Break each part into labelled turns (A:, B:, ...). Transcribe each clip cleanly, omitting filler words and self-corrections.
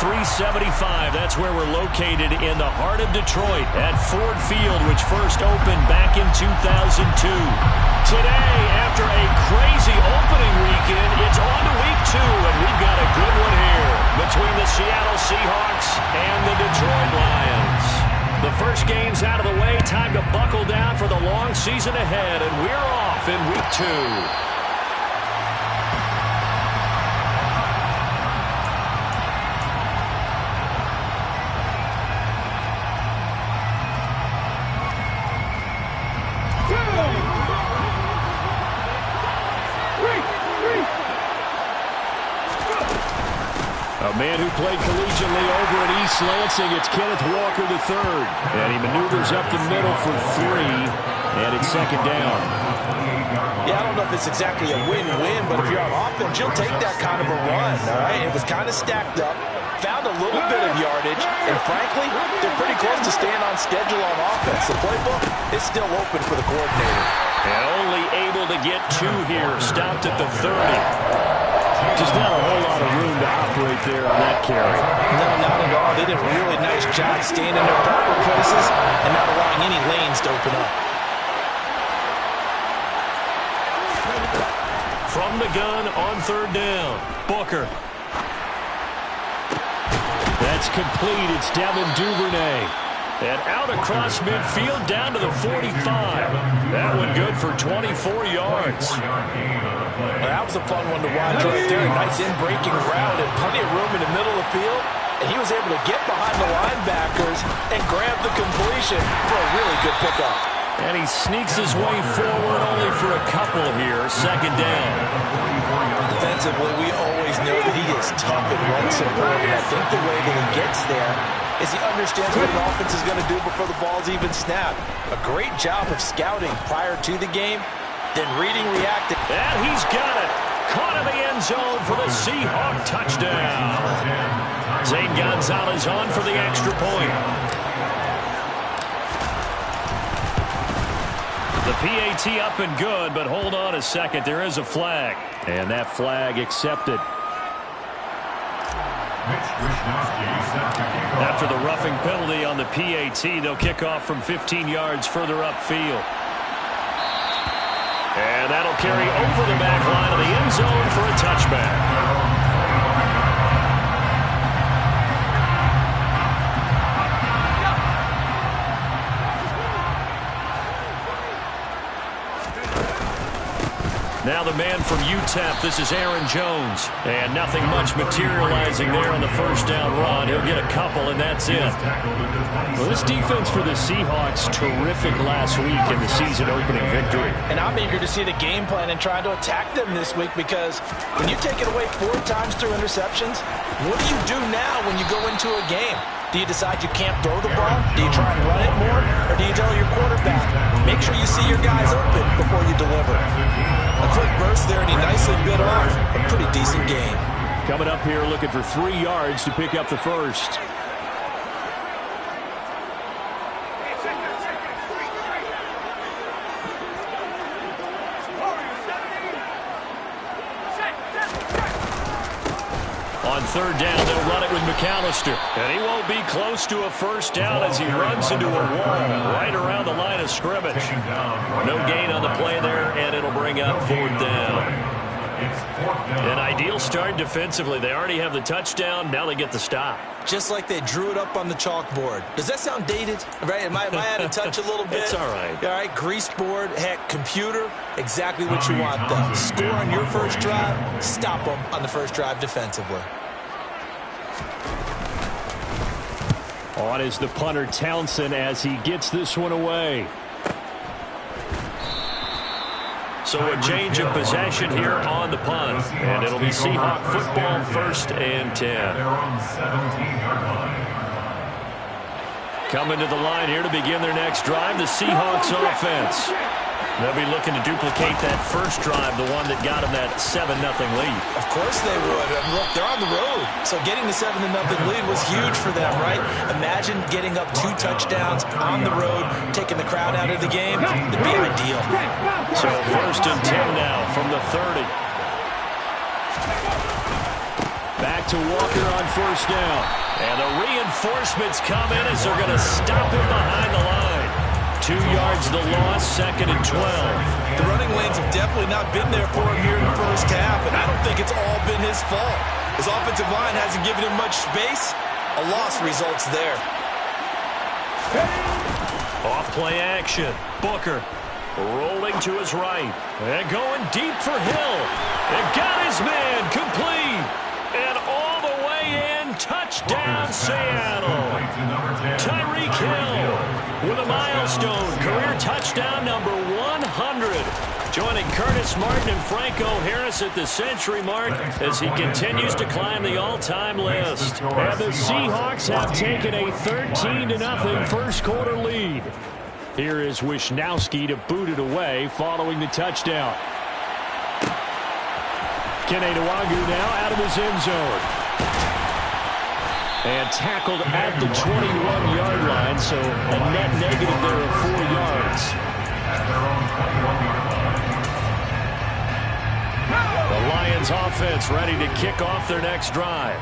A: 375. That's where we're located in the heart of Detroit at Ford Field, which first opened back in 2002. Today, after a crazy opening weekend, it's on to week 2, and we've got a good one here between the Seattle Seahawks and the Detroit Lions. The first game's out of the way. Time to buckle down for the long season ahead, and we're off in week 2. A man who played collegiately over at East Lansing, it's Kenneth Walker III. And he maneuvers up the middle for 3, and it's second down.
B: Yeah, I don't know if it's exactly a win-win, but if you're on offense, you'll take that kind of a run, all right? It was kind of stacked up, found a little bit of yardage, and frankly, they're pretty close to staying on schedule on offense. The playbook is still open for the coordinator.
A: And only able to get 2 here, stopped at the 30. Just not a whole lot of room to operate there on that carry.
B: No, not at all. They did a really nice job staying in their proper places and not allowing any lanes to open up.
A: From the gun on 3rd down, Booker. That's complete. It's Devin Duvernay. And out across midfield down to the 45. That one good for 24 yards.
B: Well, that was a fun one to watch right there. A nice in-breaking route and plenty of room in the middle of the field. And he was able to get behind the linebackers and grab the completion for a really good pickup.
A: And he sneaks his way forward only for a couple here. Second down.
B: Defensively, we always know that he is tough and run support. And I think the way that he gets there is he understands what an offense is going to do before the ball's even snapped. A great job of scouting prior to the game, then reading, reacting.
A: And he's got it. Caught in the end zone for the Seahawk touchdown. Zane Gonzalez on for the extra point. The PAT up and good, but hold on a second. There is a flag. And that flag accepted. After the roughing penalty on the PAT, they'll kick off from 15 yards further upfield. And that'll carry over the back line of the end zone for a touchback. Now the man from UTEP, this is Aaron Jones. And nothing much materializing there on the first down run. He'll get a couple, and that's it. Well, this defense for the Seahawks, terrific last week in the season opening victory.
B: And I'm eager to see the game plan and try to attack them this week, because when you take it away 4 times through interceptions, what do you do now when you go into a game? Do you decide you can't throw the ball? Do you try and run it more? Or do you tell your quarterback, make sure you see your guys open before you deliver? A quick burst there, and he nicely bit off a pretty decent game.
A: Coming up here looking for 3 yards to pick up the first. On 3rd down, they'll run it with McAllister. And he won't be close to a first down as he runs into a wall right around the line of scrimmage. No gain on the play there, and it'll bring up 4th down. An ideal start defensively. They already have the touchdown. Now they get the stop.
B: Just like they drew it up on the chalkboard. Does that sound dated? Right? Am I out of touch a little bit?
A: It's all right.
B: All right, grease board, heck, computer, exactly what you want, though. Score on your first drive, stop them on the first drive defensively.
A: On is the punter Townsend as he gets this one away. So a change of possession here on the punt. And it'll be Seahawk football, 1st and 10. Coming to the line here to begin their next drive, the Seahawks offense. They'll be looking to duplicate that first drive, the one that got them that 7-0 lead.
B: Of course they would. And look, they're on the road. So getting the 7-0 lead was huge for them, right? Imagine getting up 2 touchdowns on the road, taking the crowd out of the game. It'd be ideal.
A: So 1st and 10 now from the 30. Back back to Walker on first down. And the reinforcements come in as they're going to stop him behind the line. 2 yards the loss, 2nd and 12.
B: The running lanes have definitely not been there for him here in the first half, and I don't think it's all been his fault. His offensive line hasn't given him much space. A loss results there.
A: Off play action. Booker rolling to his right. And going deep for Hill. And got his man complete. And all the way in. Touchdown, Seattle. Tyreek Hill with a milestone. Career touchdown number 100. Joining Curtis Martin and Franco Harris at the century mark as he continues to climb the all-time list. And the Seahawks have taken a 13-0 first quarter lead. Here is Wisnowski to boot it away following the touchdown. Kene Nwangu now out of his end zone. And tackled at the 21-yard line, so a net negative there of 4 yards. The Lions offense ready to kick off their next drive.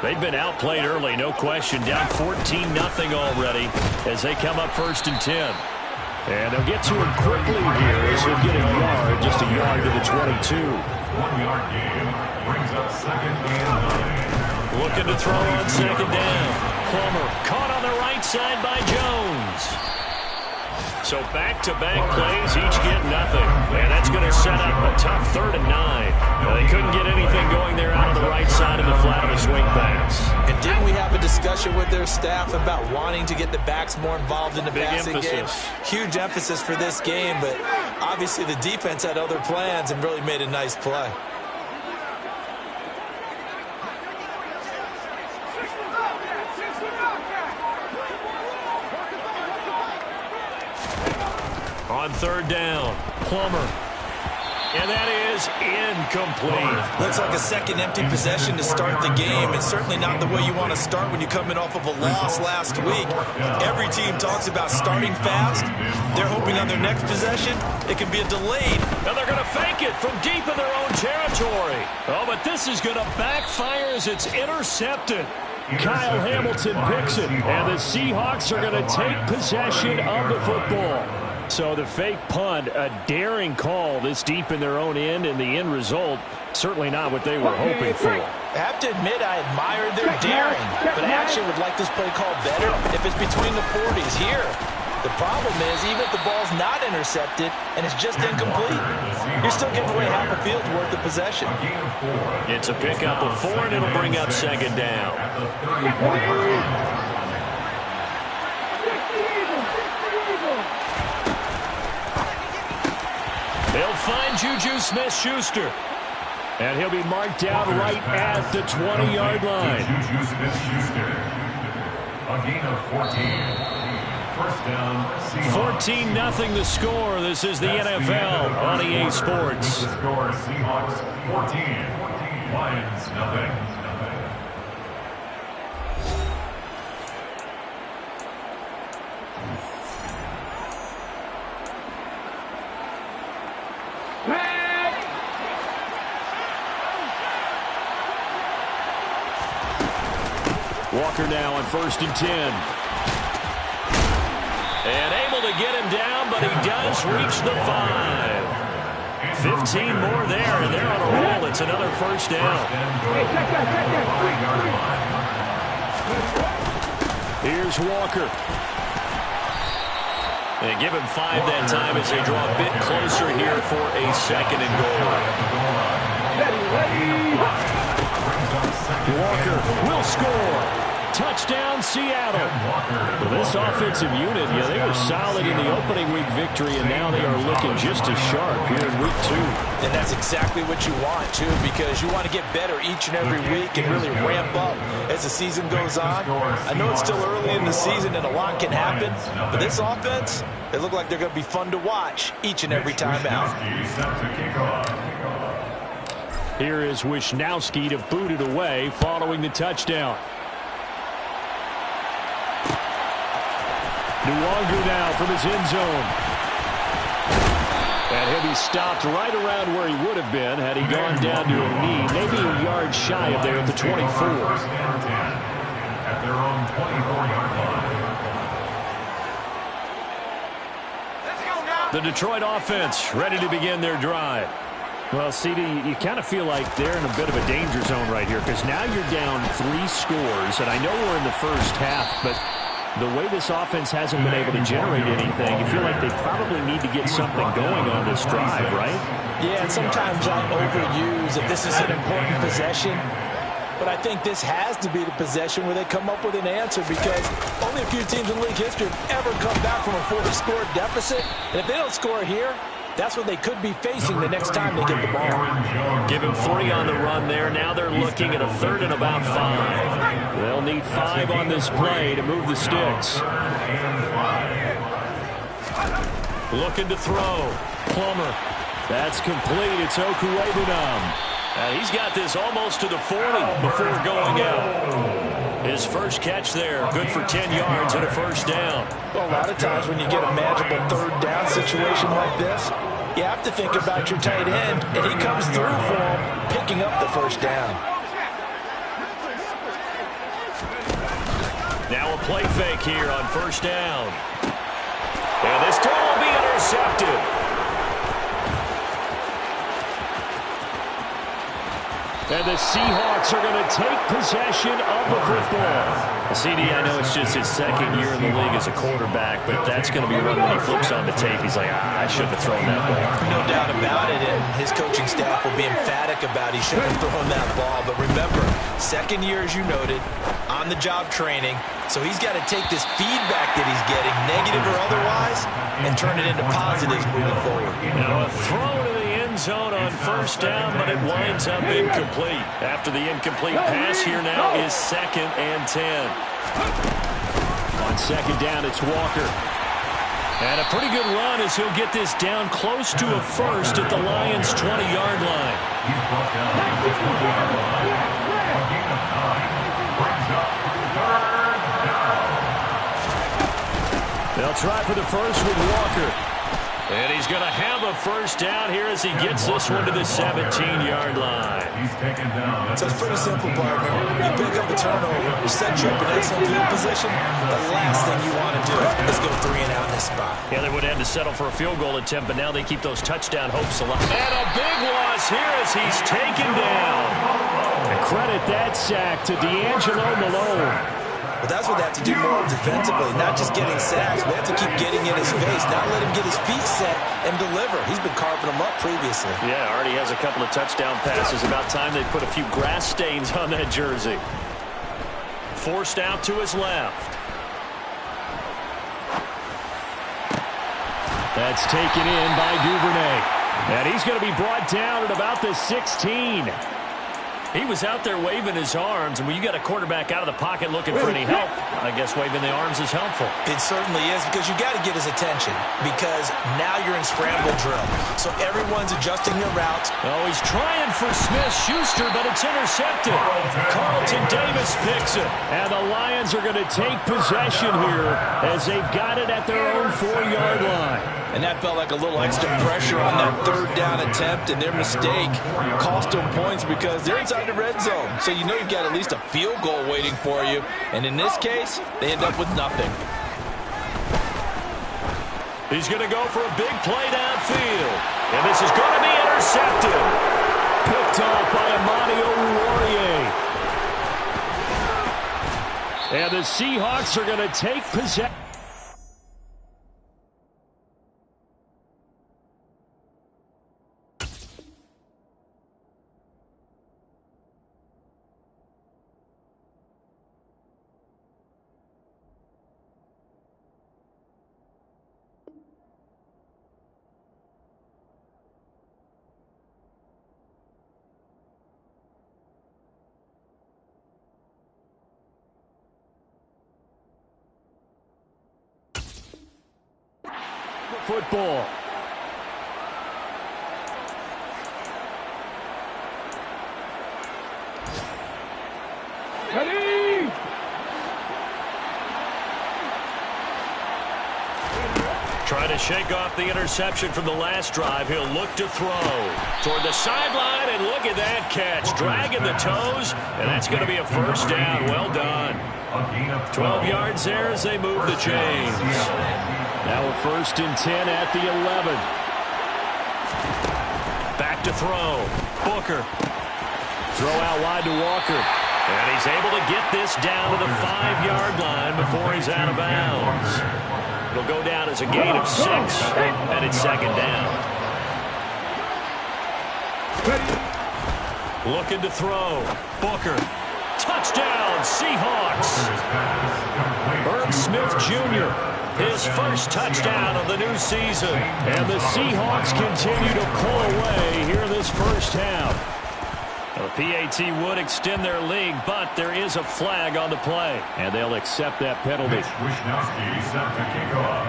A: They've been outplayed early, no question. Down 14-0 already as they come up 1st and 10. And they'll get to it quickly here as he'll get a yard, just a yard to the 22.
C: 1-yard gain brings up 2nd and 9.
A: Looking to throw on 2nd down. Plummer caught on the right side by Jones. So back-to-back plays, each get nothing. And that's going to set up a tough 3rd and 9. They couldn't get anything going there out of the right side of the flat of a swing pass.
B: And didn't we have a discussion with their staff about wanting to get the backs more involved in the passing game? Huge emphasis for this game, but obviously the defense had other plans and really made a nice play.
A: On 3rd down, Plummer. And that is incomplete.
B: Looks like a second empty possession to start the game, and certainly not the way you want to start when you're coming off of a loss last week. Every team talks about starting fast. They're hoping on their next possession it can be a delayed.
A: And they're going to fake it from deep in their own territory. Oh, but this is going to backfire as it's intercepted. Kyle Hamilton picks it, and the Seahawks are going to take possession of the football. So the fake punt, a daring call this deep in their own end, and the end result, certainly not what they were hoping for.
B: I have to admit I admire their daring, but I actually would like this play called better if it's between the 40s here. The problem is, even if the ball's not intercepted and it's just incomplete, you're still giving away half a field's worth of possession.
A: It's a pickup of 4, and it'll bring up 2nd down. They'll find Juju Smith-Schuster. And he'll be marked down right at the 20-yard line.
C: Juju Smith-Schuster. A gain of 14. First down, Seahawks.
A: 14-0 the score. This is the NFL on EA Sports.
C: The score, Seahawks 14. Lions nothing.
A: Walker now on 1st and 10. And able to get him down, but he does reach the 5. 15 more there, and they're on a roll. It's another 1st down. Here's Walker. And give him 5 that time as they draw a bit closer here for a 2nd and goal. Walker will score. Touchdown, Seattle. Well, this offensive unit, they were solid in the opening week victory, and now they are looking just as sharp here in week 2.
B: And that's exactly what you want, too, because you want to get better each and every week and really ramp up as the season goes on. I know it's still early in the season and a lot can happen, but this offense, they look like they're going to be fun to watch each and every time out.
A: Here is Wisnowski to boot it away following the touchdown. Nwangu now from his end zone. And he'll be stopped right around where he would have been had he gone down to a knee, maybe a yard shy of there at the 24.
C: First and 10 at their own 24-yard line.
A: The Detroit offense ready to begin their drive. Well, CD, you kind of feel like they're in a bit of a danger zone right here because now you're down 3 scores, and I know we're in the first half, but the way this offense hasn't been able to generate anything, you feel like they probably need to get something going on this drive, right?
B: Yeah, and sometimes I overuse that this is an important possession, but I think this has to be the possession where they come up with an answer because only a few teams in league history have ever come back from a 4-score deficit, and if they don't score here, that's what they could be facing the next time they get the ball.
A: Give him 3 on the run there. Now they're looking at a 3rd and about 5. They'll need 5 on this play to move the sticks. Looking to throw. Plummer. That's complete. It's Okuwebunam. And he's got this almost to the 40 before going out. His first catch there, good for 10 yards and a first down.
B: Well, a lot of times when you get a magical 3rd down situation like this, you have to think about your tight end, and he comes through for him, picking up the first down.
A: Now a play fake here on first down. And this throw will be intercepted. And the Seahawks are going to take possession of the football. CD, I know it's just his 2nd year in the league as a quarterback, but that's going to be one when he flips on the tape. He's like, I shouldn't have thrown that ball.
B: No doubt about it, and his coaching staff will be emphatic about he shouldn't have thrown that ball. But remember, 2nd year, as you noted, on-the-job training, so he's got to take this feedback that he's getting, negative or otherwise, and turn it into positives moving forward.
A: Now a throw to the end zone on first down, but it winds up incomplete. After the incomplete pass, here now is 2nd and 10. On 2nd down, it's Walker. And a pretty good run as he'll get this down close to a first at the Lions' 20-yard line.
C: He's brought down at the 20-yard line. A gain of 9 brings up 3rd down.
A: They'll try for the first with Walker. And he's going to have a first down here as he gets this one to the 17-yard line.
C: He's taken down.
B: So it's pretty simple, partner. You pick up a turnover, you set you up in excellent field position. The last thing you want to do is go 3 and out in this spot.
A: Yeah, they would have had to settle for a field goal attempt, but now they keep those touchdown hopes alive. And a big loss here as he's taken down. And credit that sack to D'Angelo Malone.
B: But that's what they have to do more defensively, not just getting sacks. We have to keep getting in his face, not let him get his feet set and deliver. He's been carving them up previously.
A: Yeah, already has a couple of touchdown passes. About time they put a few grass stains on that jersey. Forced out to his left. That's taken in by Duvernay. And he's going to be brought down at about the 16. He was out there waving his arms, and when you got a quarterback out of the pocket looking for any help, I guess waving the arms is helpful.
B: It certainly is, because you got to get his attention, because now you're in scramble drill. So everyone's adjusting their routes.
A: Oh, he's trying for Smith-Schuster, but it's intercepted. Carlton Davis picks it. And the Lions are going to take possession here as they've got it at their own 4-yard line.
B: And that felt like a little extra pressure on that 3rd down attempt, and their mistake cost them points because they're inside the red zone. So you know you've got at least a field goal waiting for you. And in this case, they end up with nothing.
A: He's going to go for a big play downfield. And this is going to be intercepted. Picked off by Amani Oruwariye. And the Seahawks are going to take possession. Football. Trying to shake off the interception from the last drive. He'll look to throw toward the sideline, and look at that catch. Dragging the toes, and that's going to be a first down. Well done. 12 yards there as they move the chains. Now a 1st and 10 at the 11. Back to throw. Booker. Throw out wide to Walker. And he's able to get this down to the 5-yard line before he's out of bounds. It'll go down as a gain of 6, and it's 2nd down. Looking to throw. Booker. Touchdown, Seahawks. Herb Smith Jr., his first touchdown of the new season. And the Seahawks continue to pull away here this first half. The PAT would extend their lead, but there is a flag on the play. And they'll accept that penalty.
C: Wisnowski set to kick off.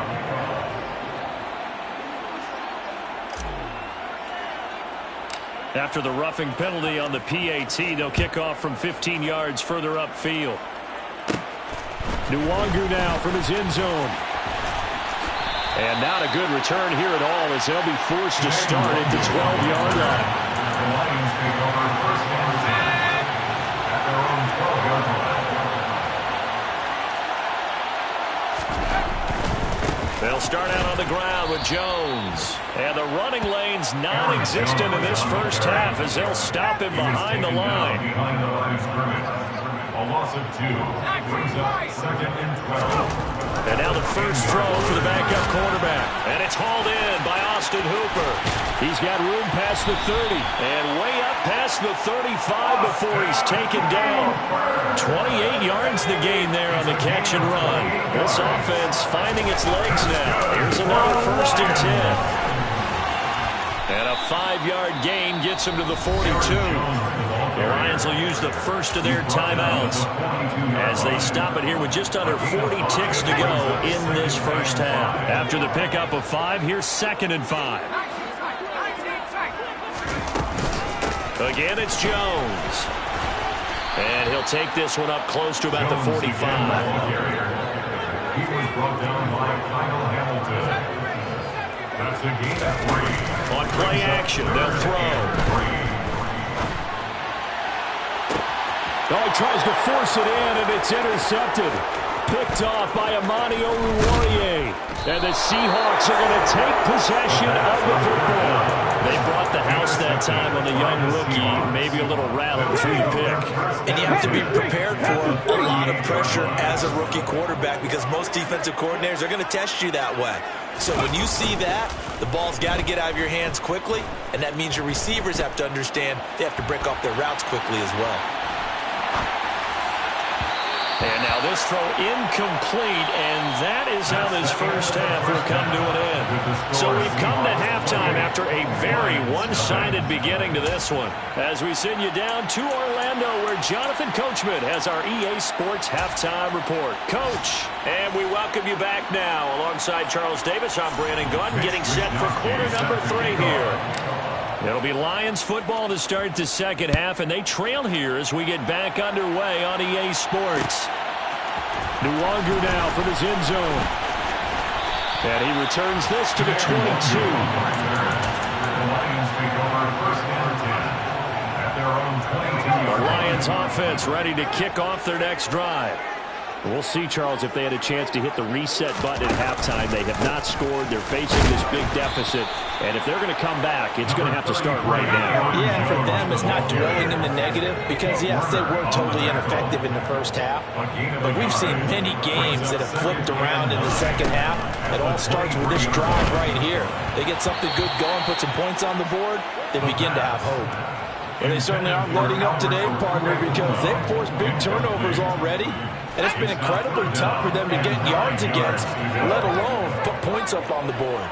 A: After the roughing penalty on the PAT, they'll kick off from 15 yards further upfield. Nwangu now from his end zone. And not a good return here at all as they'll be forced to start at the 12-yard line.
C: The Lions take over 1st and 10 at their own 12-yard line.
A: They'll start out on the ground with Jones. And the running lane's non-existent in this first half as they'll stop him behind the line.
C: Behind the line of scrimmage. A loss of 2 brings up 2nd and 12.
A: And now the first throw for the backup quarterback. And it's hauled in by Austin Hooper. He's got room past the 30 and way up past the 35 before he's taken down. 28 yards the gain there on the catch and run. This offense finding its legs now. Here's another 1st and 10. And a 5-yard gain gets him to the 42. The Lions will use the first of their timeouts as they stop it here with just under 40 ticks to go in this first half. After the pickup of 5, here's 2nd and 5. Again, it's Jones. And he'll take this one up close to about the 45.
C: He was brought down by Kyle Hamilton. That's a gain of 3.
A: On play action, they'll throw.
D: Oh, he tries to force it in, and it's intercepted. Picked off by Amani Oruwariye. And the Seahawks are going to take possession of the football.
A: They brought the house that time on the young rookie, maybe a little rattled through the pick.
B: And you have to be prepared for a lot of pressure as a rookie quarterback because most defensive coordinators are going to test you that way. So when you see that, the ball's got to get out of your hands quickly, and that means your receivers have to understand they have to break off their routes quickly as well.
A: And now this throw incomplete, and that is how this first half will come to an end. So we've come to halftime after a very one-sided beginning to this one. As we send you down to Orlando, where Jonathan Coachman has our EA Sports Halftime Report. Coach, and we welcome you back now. Alongside Charles Davis, I'm Brandon Gunn, getting set for quarter number 3 here. It'll be Lions football to start the second half, and they trail here as we get back underway on EA Sports.
D: Nwangu now from his end zone.
A: And he returns this to the 22.
C: The Lions take over 1st and 10 at their own 22-yard
A: The
C: line.
A: Lions offense ready to kick off their next drive.
D: We'll see, Charles, if they had a chance to hit the reset button at halftime. They have not scored. They're facing this big deficit. And if they're going to come back, it's going to have to start right now.
B: Yeah, for them, it's not dwelling in the negative because, yes, they were totally ineffective in the first half. But we've seen many games that have flipped around in the second half. It all starts with this drive right here. They get something good going, put some points on the board, they begin to have hope. Well, they certainly aren't letting up today, partner, because they've forced big turnovers already. And it's been incredibly tough for them to get yards against, let alone put points up on the board.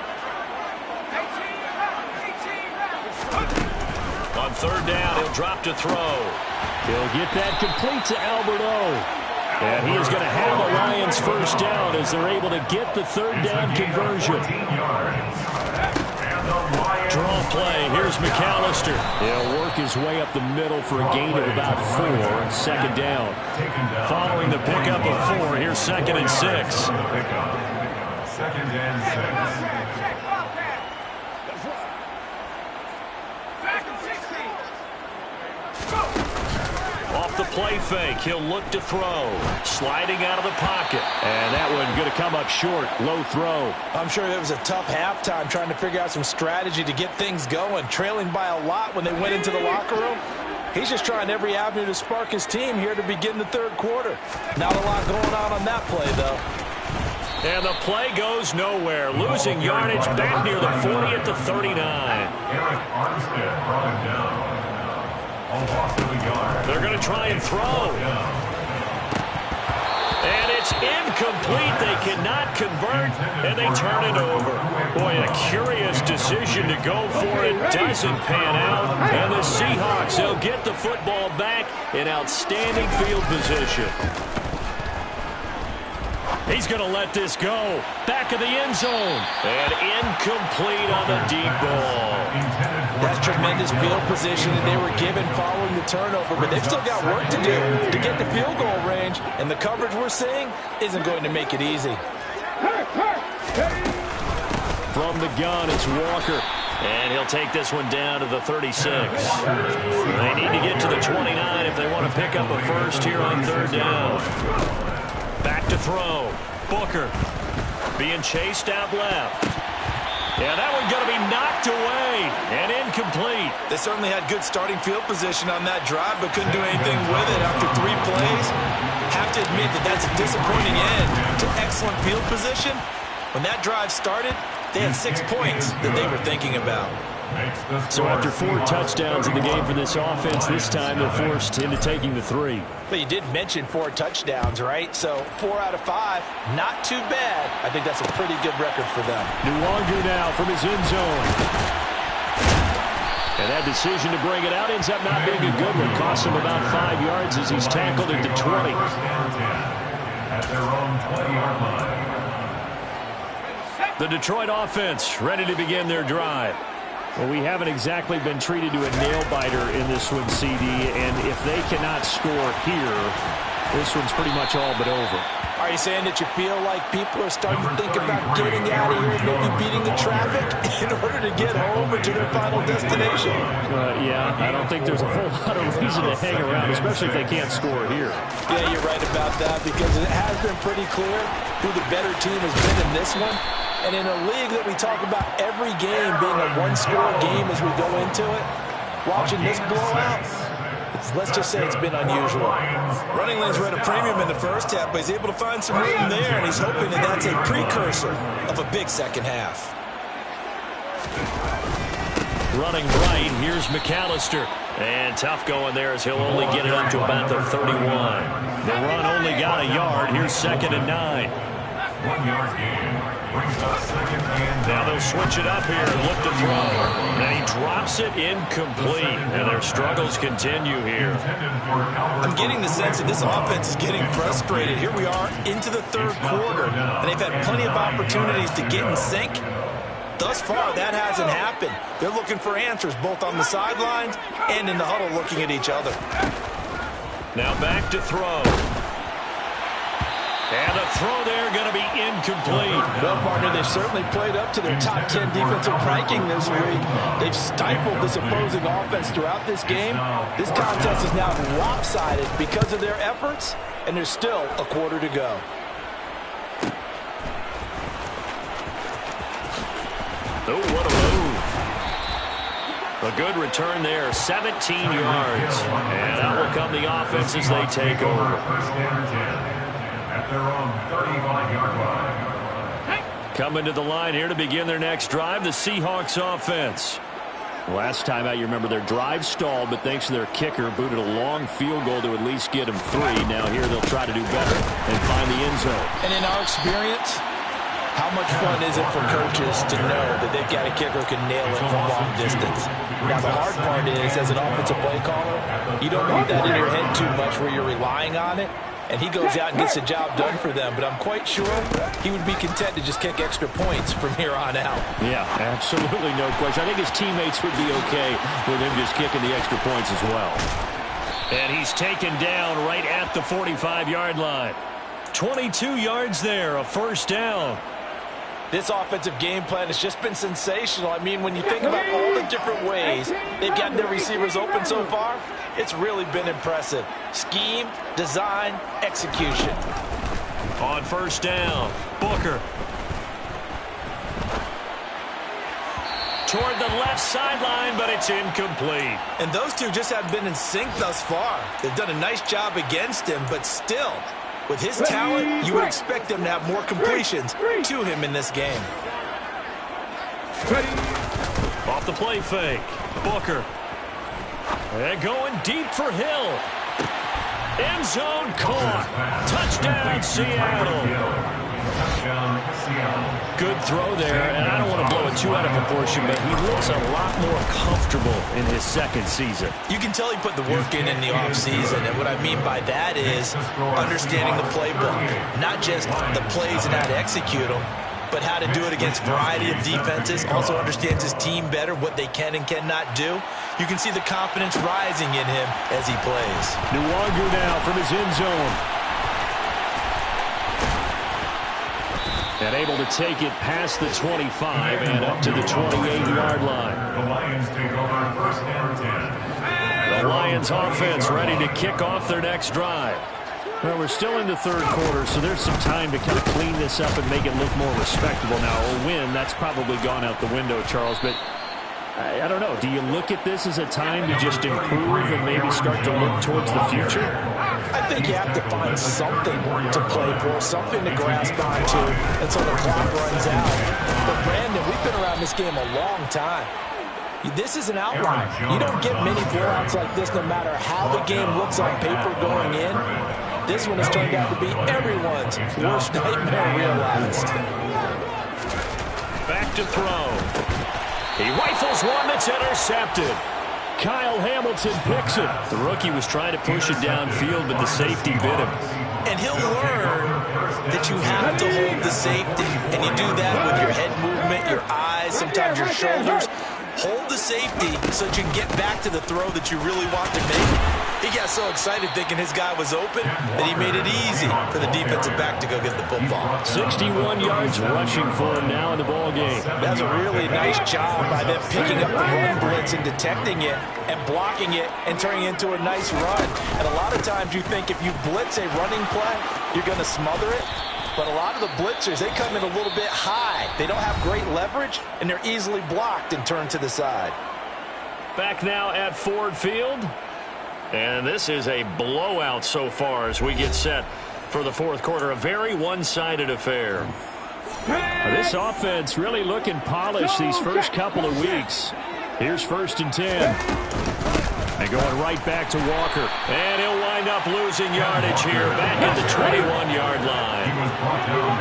A: On 3rd down, he'll drop to throw.
D: He'll get that complete to Albert O.
A: And he is going to have a Lions first down as they're able to get the 3rd down conversion. Draw play. Here's McAllister.
D: He'll work his way up the middle for a gain of about 4. 2nd down.
A: Following the pickup of 4, here's 2nd and 6.
C: Second and 6.
A: Off the play fake, he'll look to throw. Sliding out of the pocket. And that one going to come up short. Low throw.
B: I'm sure it was a tough halftime trying to figure out some strategy to get things going. Trailing by a lot when they went into the locker room. He's just trying every avenue to spark his team here to begin the third quarter. Not a lot going on that play, though.
A: And the play goes nowhere. Losing yardage back near the 40 at the 39.
C: Eric Armstead brought him down.
A: They're going to try and throw. And it's incomplete. They cannot convert, and they turn it over. Boy, a curious decision to go for it. Doesn't pan out. And the Seahawks, they'll get the football back in outstanding field position. He's going to let this go. Back of the end zone. And incomplete on the deep ball.
B: That's tremendous field position that they were given following the turnover, but they've still got work to do to get the field goal range, and the coverage we're seeing isn't going to make it easy.
A: From the gun, it's Walker. And he'll take this one down to the 36. They need to get to the 29 if they want to pick up a first here on third down. Back to throw. Booker being chased out left. Yeah, that one's going to be knocked away and incomplete.
B: They certainly had good starting field position on that drive, but couldn't do anything with it after 3 plays. Have to admit that that's a disappointing end to excellent field position. When that drive started, they had 6 points that they were thinking about.
A: So after 4 touchdowns in the game for this offense, this time they're forced into taking the 3.
B: But you did mention 4 touchdowns, right? So 4 out of 5, not too bad. I think that's a pretty good record for them.
A: Nwangu now from his end zone. And that decision to bring it out ends up not being a good one. Costs him about 5 yards as he's tackled at the 20.
C: At their own 20-yard line.
A: The Detroit offense ready to begin their drive. Well, we haven't exactly been treated to a nail-biter in this one, CD, and if they cannot score here, this one's pretty much all but over.
B: Are you saying that you feel like people are starting to think about getting out of here and maybe beating the traffic in order to get home or to their final destination?
A: Yeah, I don't think there's a whole lot of reason to hang around, especially if they can't score here.
B: Yeah, you're right about that, because it has been pretty clear who the better team has been in this one. And in a league that we talk about every game being a one-score game as we go into it, watching this blowout, let's just say it's been unusual. Running lanes were at a premium in the first half, but he's able to find some room there, and he's hoping that that's a precursor of a big second half.
A: Running right, here's McAllister. And tough going there as he'll only get it up to about the 31. The run only got a yard. Here's 2nd and 9.
C: 1-yard gain.
A: Now they'll switch it up here and look to throw. And he drops it incomplete. And their struggles continue here.
B: I'm getting the sense that this offense is getting frustrated. Here we are into the third quarter, and they've had plenty of opportunities to get in sync. Thus far, that hasn't happened. They're looking for answers both on the sidelines and in the huddle looking at each other.
A: Now back to throw. And the throw there going to be incomplete.
B: Well, partner, they've certainly played up to their top 10 defensive ranking this week. They've stifled this opposing offense throughout this game. This contest is now lopsided because of their efforts, and there's still a quarter to go.
A: Oh, what a move. A good return there, 17 yards. And out will come the offense as they take over.
C: At their own 35-yard line.
A: Coming to the line here to begin their next drive, the Seahawks offense. Last time out, you remember their drive stalled, but thanks to their kicker, booted a long field goal to at least get them 3. Now here they'll try to do better and find the end zone.
B: And in our experience, how much fun is it for coaches to know that they've got a kicker who can nail it from long distance? Now, the hard part is, as an offensive play caller, you don't want that in your head too much where you're relying on it, and he goes out and gets the job done for them. But I'm quite sure he would be content to just kick extra points from here on out.
A: Yeah, absolutely no question. I think his teammates would be okay with him just kicking the extra points as well. And he's taken down right at the 45-yard line. 22 yards there, a first down.
B: This offensive game plan has just been sensational. I mean, when you think about all the different ways they've gotten their receivers open so far, it's really been impressive. Scheme, design, execution.
A: On first down, Booker. Toward the left sideline, but it's incomplete.
B: And those two just have been in sync thus far. They've done a nice job against him, but still, with his talent, you would expect them to have more completions to him in this game.
A: Off the play fake, Booker. And going deep for Hill. End zone caught. Touchdown, Seattle. Good throw there, and I don't want to blow it too out of proportion, but he looks a lot more comfortable in his second season.
B: You can tell he put the work in the offseason, and what I mean by that is understanding the playbook. Not just the plays and how to execute them, but how to do it against a variety of defenses. Also understands his team better, what they can and cannot do. You can see the confidence rising in him as he plays.
D: Nwangu now from his end zone. And able to take it past the 25 and up to the 28-yard line.
C: The Lions take over first and 10.
A: The Lions offense ready to kick off their next drive.
D: Well, we're still in the third quarter, so there's some time to kind of clean this up and make it look more respectable now. A win, that's probably gone out the window, Charles, but I don't know. Do you look at this as a time to just improve and maybe start to look towards the future?
B: I think you have to find something to play for, something to grasp onto until the clock runs out. But, Brandon, we've been around this game a long time. This is an outline. You don't get many blowouts like this no matter how the game looks on paper going in. This one has turned out to be everyone's worst nightmare realized.
A: Back to throw. He rifles one that's intercepted.
D: Kyle Hamilton picks it.
A: The rookie was trying to push it downfield, but the safety bit him.
B: And he'll learn that you have to hold the safety. And you do that with your head movement, your eyes, sometimes your shoulders. Hold the safety so that you can get back to the throw that you really want to make. He got so excited thinking his guy was open that he made it easy for the defensive back to go get the football.
D: 61 yards rushing for him now in the ball game.
B: That's a really nice job by them picking up the run blitz and detecting it and blocking it and turning it into a nice run. And a lot of times you think if you blitz a running play, you're going to smother it. But a lot of the blitzers, they come in a little bit high. They don't have great leverage, and they're easily blocked and turned to the side.
A: Back now at Ford Field. And this is a blowout so far as we get set for the fourth quarter. A very one-sided affair.
D: This offense really looking polished these first couple of weeks. Here's first and 10. And going right back to Walker.
A: And he'll wind up losing yardage here back at the 21-yard line.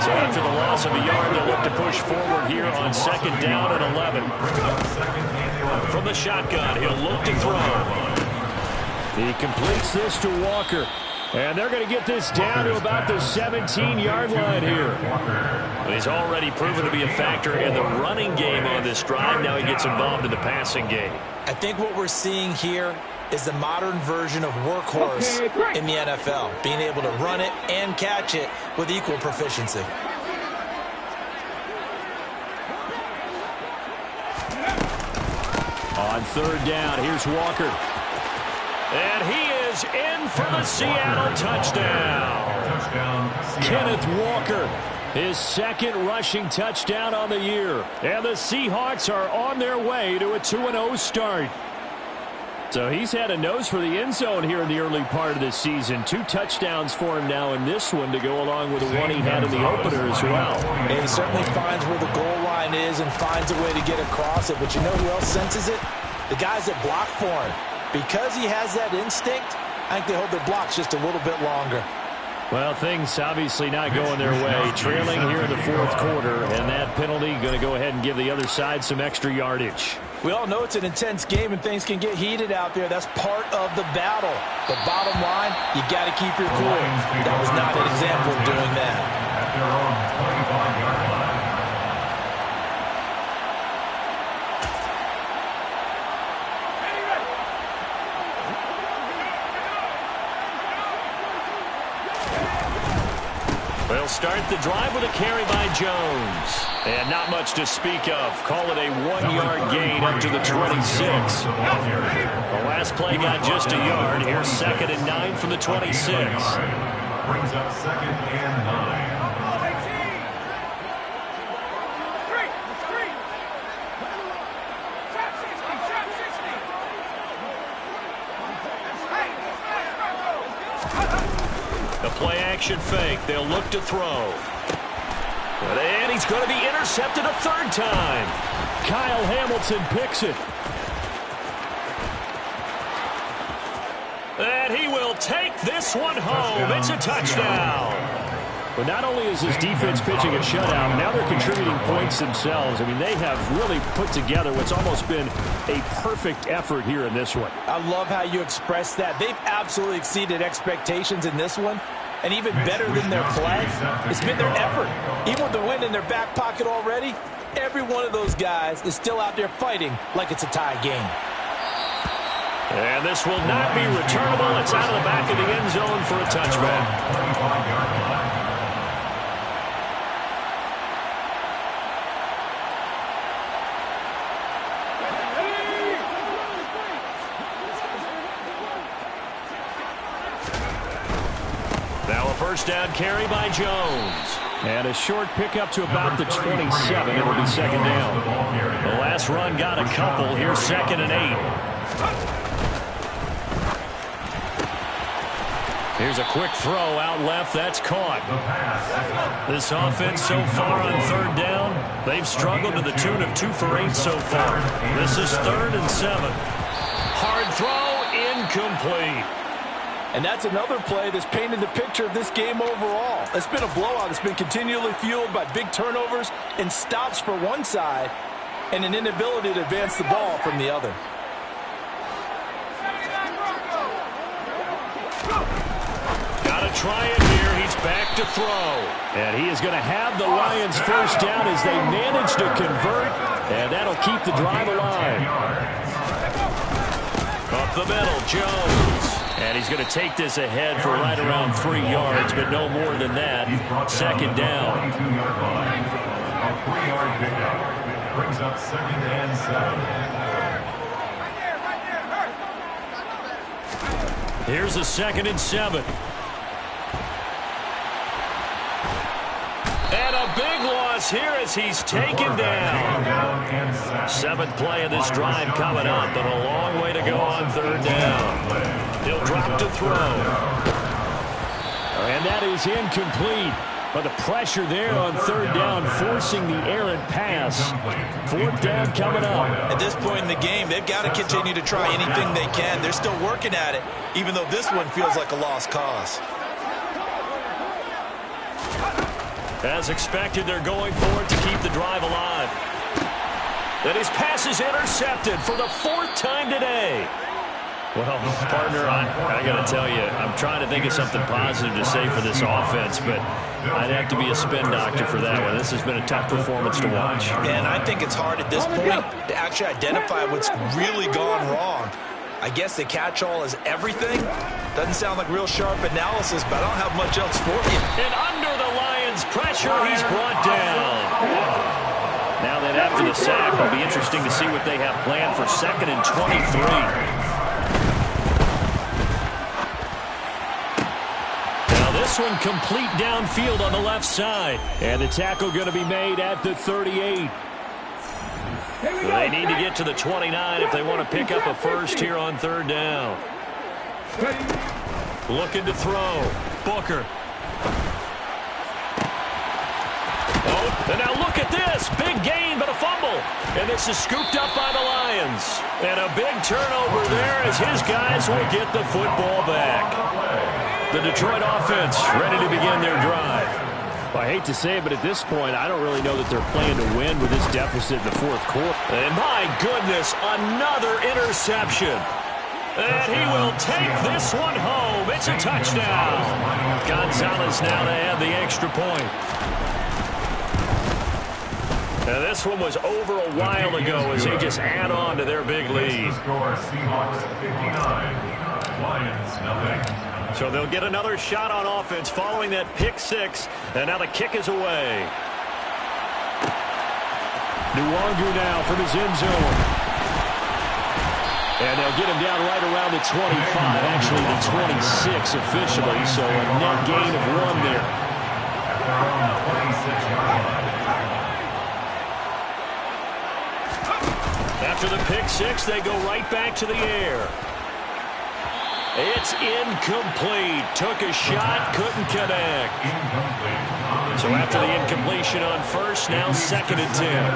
A: So after the loss of a yard, they'll look to push forward here on second down and 11. From the shotgun, he'll look to throw.
D: He completes this to Walker. And they're going to get this down to about the 17-yard line here.
A: He's already proven to be a factor in the running game on this drive. Now he gets involved in the passing game.
B: I think what we're seeing here is the modern version of workhorse in the NFL, being able to run it and catch it with equal proficiency.
D: On third down, here's Walker.
A: And he is in for the Seattle touchdown.
D: Kenneth Walker, his second rushing touchdown on the year. And the Seahawks are on their way to a 2-0 start. So he's had a nose for the end zone here in the early part of this season. 2 touchdowns for him now in this one to go along with the one he had in the opener as well.
B: And he certainly finds where the goal line is and finds a way to get across it. But you know who else senses it? The guys that block for him. Because he has that instinct, I think they hold their blocks just a little bit longer.
D: Well, things obviously not going their way. Trailing here in the fourth quarter, and that penalty going to go ahead and give the other side some extra yardage.
B: We all know it's an intense game and things can get heated out there. That's part of the battle. But bottom line, you got to keep your cool. That was not an example of doing that.
C: At their own 25-yard line.
A: They'll start the drive with a carry by Jones. And not much to speak of. Call it a 1-yard gain up to the 26. The last play got just a yard. Here's 2nd and 9 from the 26.
C: Brings up 2nd and 9.
A: The play-action fake. They'll look to throw. And he's going to be intercepted a 3rd time.
D: Kyle Hamilton picks it.
A: And he will take this one home. It's a touchdown.
D: But not only is his defense pitching a shutout, now they're contributing points themselves. I mean, they have really put together what's almost been a perfect effort here in this one.
B: I love how you express that. They've absolutely exceeded expectations in this one. And even better than their play, it's been their effort. Even with the win in their back pocket already, every one of those guys is still out there fighting like it's a tie game.
A: And this will not be returnable. It's out of the back of the end zone for a touchback. Now a first down carry by Jones.
D: And a short pickup to about the 27. It'll be 2nd down.
A: The last run got a couple. Here's 2nd and 8. Here's a quick throw out left. That's caught. This offense so far on 3rd down, they've struggled to the tune of 2 for 8 so far. This is 3rd and 7. Hard throw, incomplete.
B: And that's another play that's painted the picture of this game overall. It's been a blowout. It's been continually fueled by big turnovers and stops for one side and an inability to advance the ball from the other.
A: Got to try it here. He's back to throw.
D: And he is going to have the Lions first down as they manage to convert. And that'll keep the drive alive.
A: Up the middle, Jones. And he's going to take this ahead for right around 3 yards, but no more than that. 2nd down.
C: A 3-yard pickup. Brings up 2nd and 7.
A: Here's a 2nd and 7. And a big loss here as he's taken down. 7th play of this drive coming up, but a long way to go on 3rd down. He'll drop to throw.
D: And that is incomplete. But the pressure there on 3rd down, forcing the errant pass. 4th down coming up.
B: At this point in the game, they've got to continue to try anything they can. They're still working at it, even though this one feels like a lost cause.
A: As expected, they're going for it to keep the drive alive. Then his pass is intercepted for the 4th time today.
D: Well, partner, I got to tell you, I'm trying to think of something positive to say for this offense, but I'd have to be a spin doctor for that one. This has been a tough performance to watch.
B: And I think it's hard at this point to actually identify what's really gone wrong. I guess the catch-all is everything. Doesn't sound like real sharp analysis, but I don't have much else for you.
A: And under the Lions' pressure, he's brought down.
D: Now that after the sack, it'll be interesting to see what they have planned for 2nd and 23.
A: This one complete downfield on the left side.
D: And the tackle going to be made at the 38.
A: They need to get to the 29 if they want to pick up a first here on 3rd down. Looking to throw. Booker. Oh, and now look at this. Big gain, but a fumble. And this is scooped up by the Lions. And a big turnover there as his guys will get the football back. The Detroit offense ready to begin their drive.
D: Well, I hate to say it, but at this point, I don't really know that they're playing to win with this deficit in the 4th quarter.
A: And my goodness, another interception. And he will take this one home. It's a touchdown. Gonzalez now to add the extra point. Now this one was over a while ago as they just add on to their big lead.
C: Score Seahawks 59, Lions nothing.
A: So they'll get another shot on offense following that pick six. And now the kick is away.
D: Nwangu now from his end zone. And they'll get him down right around the 25, actually the 26 officially. So a net gain of 1 there.
A: After the pick six, they go right back to the air. It's incomplete. Took a shot, couldn't connect. So after the incompletion on first, now 2nd and 10.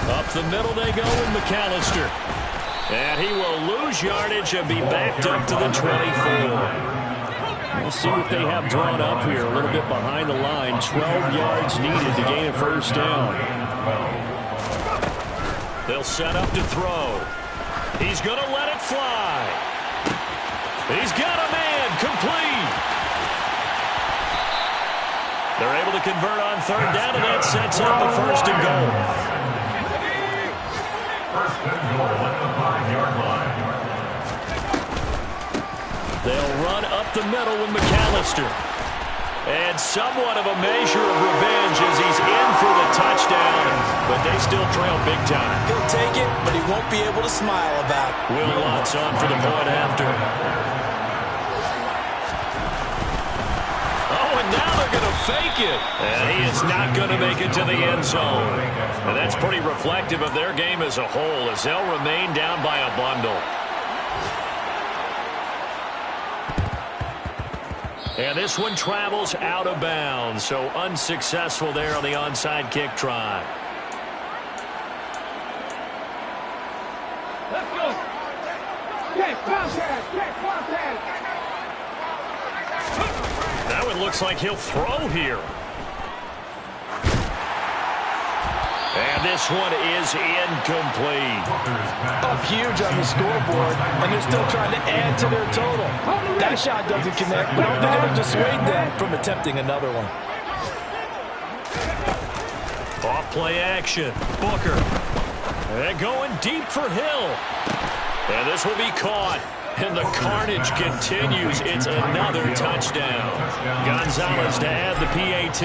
A: Up the middle they go with McAllister. And he will lose yardage and be backed up to the 24.
D: We'll see what they have drawn up here. A little bit behind the line. 12 yards needed to gain a first down.
A: They'll set up to throw. He's going to let it fly. He's got a man complete. They're able to convert on 3rd down, and that sets up a 1st and goal.
C: 1st and goal at the 5-yard line.
A: They'll run up the middle with McAllister. And somewhat of a measure of revenge as he's in for the touchdown, but they still trail big time.
B: He'll take it, but he won't be able to smile about it.
A: Will Lutz on for the point after. Oh, and now they're going to fake it. And he is not going to make it to the end zone. And that's pretty reflective of their game as a whole, as they'll remain down by a bundle. And this one travels out of bounds, so unsuccessful there on the onside kick try.
E: Let's go. Get contact. Get contact.
A: Now it looks like he'll throw here. And this one is incomplete.
B: Up huge on the scoreboard, and they're still trying to add to their total. That shot doesn't connect, but I don't think it'll dissuade them from attempting another one.
A: Off play action. Booker. And going deep for Hill. And this will be caught. And the carnage continues. It's another touchdown. Gonzalez to add the PAT.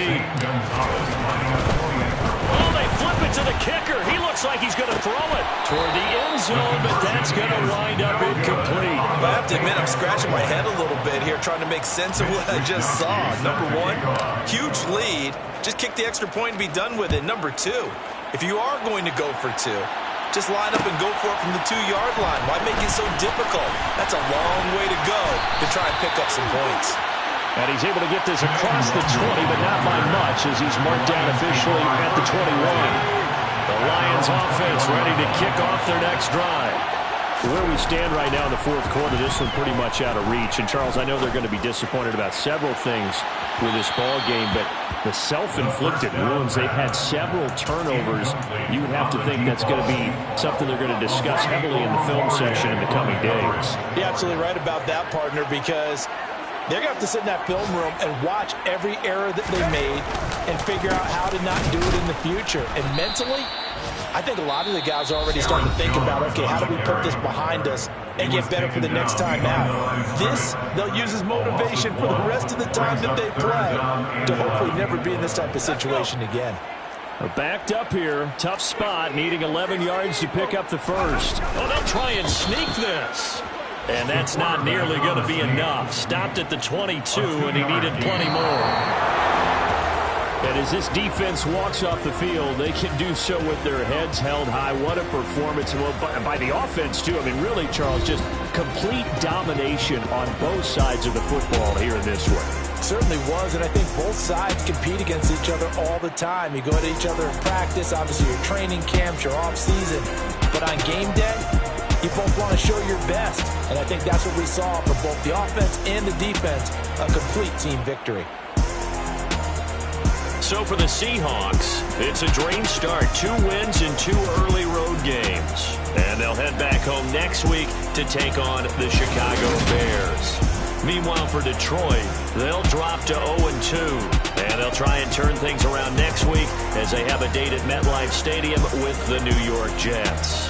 A: Oh, they flip it to the kicker. He looks like he's going to throw it toward the end zone, but that's going to wind up incomplete.
B: I have to admit, I'm scratching my head a little bit here, trying to make sense of what I just saw. Number 1, huge lead. Just kick the extra point and be done with it. Number 2, if you are going to go for 2, just line up and go for it from the 2-yard line. Why make it so difficult? That's a long way to go to try and pick up some points.
D: And he's able to get this across the 20, but not by much as he's marked down officially at the 21.
A: The Lions offense ready to kick off their next drive.
D: Where we stand right now in the 4th quarter, this one pretty much out of reach. And, Charles, I know they're going to be disappointed about several things with this ball game, but the self-inflicted wounds, they've had several turnovers. You would have to think that's going to be something they're going to discuss heavily in the film session in the coming days.
B: You're absolutely right about that, partner, because they're going to have to sit in that film room and watch every error that they made and figure out how to not do it in the future. And mentally, I think a lot of the guys are already starting to think about, okay, how do we put this behind us and get better for the next time out? This, they'll use as motivation for the rest of the time that they play to hopefully never be in this type of situation again.
D: They're backed up here. Tough spot, needing 11 yards to pick up the first.
A: Oh, they'll try and sneak this. And that's not nearly going to be enough. Stopped at the 22, and he needed plenty more.
D: And as this defense walks off the field, they can do so with their heads held high. What a performance by the offense, too. I mean, really, Charles, just complete domination on both sides of the football here in this one.
B: Certainly was, and I think both sides compete against each other all the time. You go at each other in practice, obviously your training camps, your off-season. But on game day, you both want to show your best. And I think that's what we saw for both the offense and the defense, a complete team victory.
A: So for the Seahawks, it's a dream start. 2 wins in 2 early road games. And they'll head back home next week to take on the Chicago Bears. Meanwhile, for Detroit, they'll drop to 0-2. And they'll try and turn things around next week as they have a date at MetLife Stadium with the New York Jets.